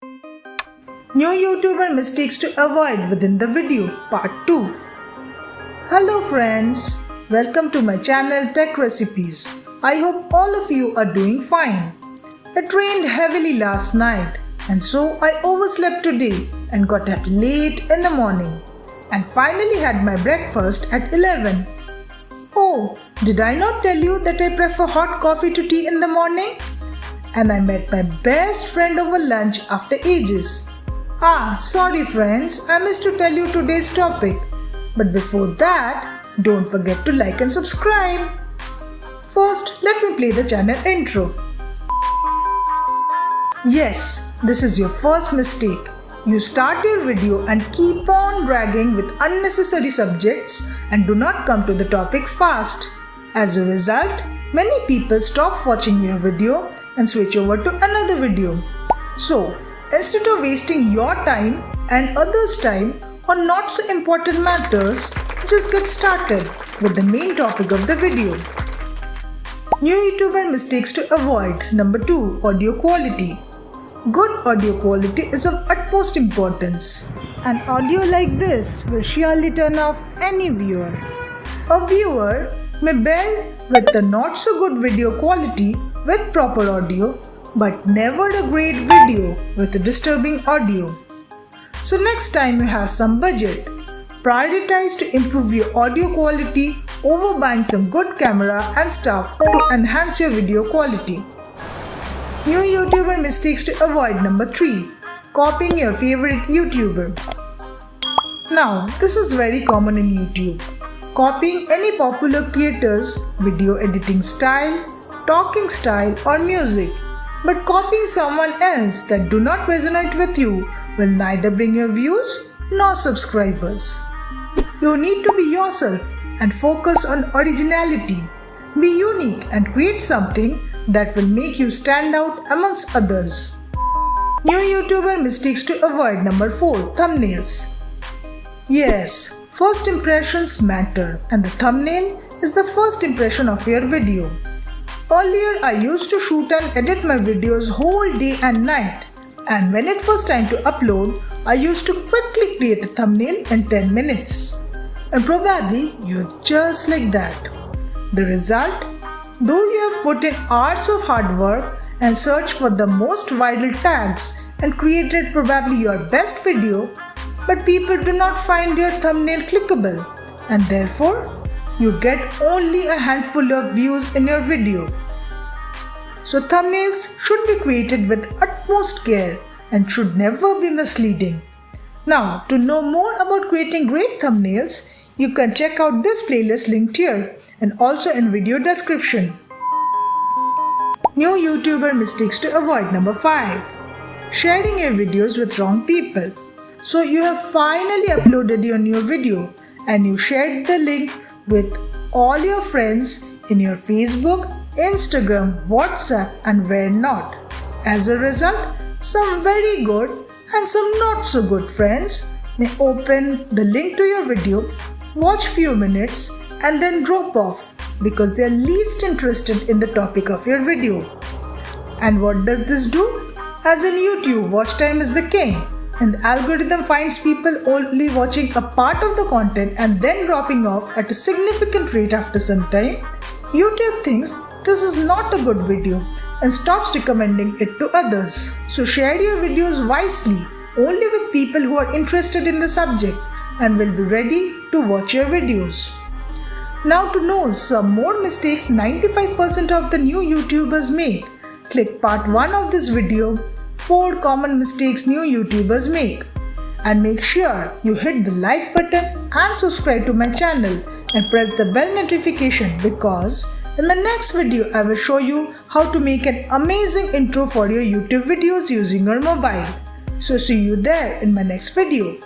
New YouTuber mistakes to avoid within the video, part 2. Hello friends, welcome to my channel Tech Recipes. I hope all of you are doing fine. It rained heavily last night and so I overslept today and got up late in the morning and finally had my breakfast at 11. Oh, did I not tell you that I prefer hot coffee to tea in the morning? And I met my best friend over lunch after ages. Sorry friends, I missed to tell you today's topic. But before that, don't forget to like and subscribe. First, let me play the channel intro. Yes, this is your first mistake. You start your video and keep on dragging with unnecessary subjects and do not come to the topic fast. As a result, many people stop watching your video and switch over to another video. So, instead of wasting your time and others' time on not so important matters, just get started with the main topic of the video. New YouTuber mistakes to avoid. Number 2. Audio quality. Good audio quality is of utmost importance. An audio like this will surely turn off any viewer. A viewer may bear with the not so good video quality with proper audio, but never a great video with a disturbing audio. So next time you have some budget, prioritize to improve your audio quality over buying some good camera and stuff to enhance your video quality. New YouTuber mistakes to avoid. Number 3. Copying your favorite YouTuber. Now, this is very common in YouTube. Copying any popular creator's video editing style, talking style or music. But copying someone else that do not resonate with you will neither bring you views nor subscribers. You need to be yourself and focus on originality. Be unique and create something that will make you stand out amongst others. New YouTuber mistakes to avoid. Number 4. Thumbnails. Yes, first impressions matter and the thumbnail is the first impression of your video. Earlier, I used to shoot and edit my videos whole day and night, and when it was time to upload, I used to quickly create a thumbnail in 10 minutes. And probably you're just like that. The result? Though you have put in hours of hard work and searched for the most viral tags and created probably your best video, but people do not find your thumbnail clickable, and therefore, you get only a handful of views in your video. So thumbnails should be created with utmost care and should never be misleading. Now, to know more about creating great thumbnails, you can check out this playlist linked here and also in video description. New YouTuber mistakes to avoid. Number 5. Sharing your videos with wrong people. So you have finally uploaded your new video and you shared the link with all your friends in your Facebook, Instagram, WhatsApp and where not. As a result, some very good and some not so good friends may open the link to your video, watch few minutes and then drop off because they are least interested in the topic of your video. And what does this do? As in YouTube, watch time is the king. And the algorithm finds people only watching a part of the content and then dropping off at a significant rate after some time. YouTube thinks this is not a good video and stops recommending it to others. So share your videos wisely only with people who are interested in the subject and will be ready to watch your videos. Now to know some more mistakes 95% of the new YouTubers make, click part 1 of this video, 4 common mistakes new YouTubers make. And make sure you hit the like button and subscribe to my channel and press the bell notification because in my next video I will show you how to make an amazing intro for your YouTube videos using your mobile. So see you there in my next video.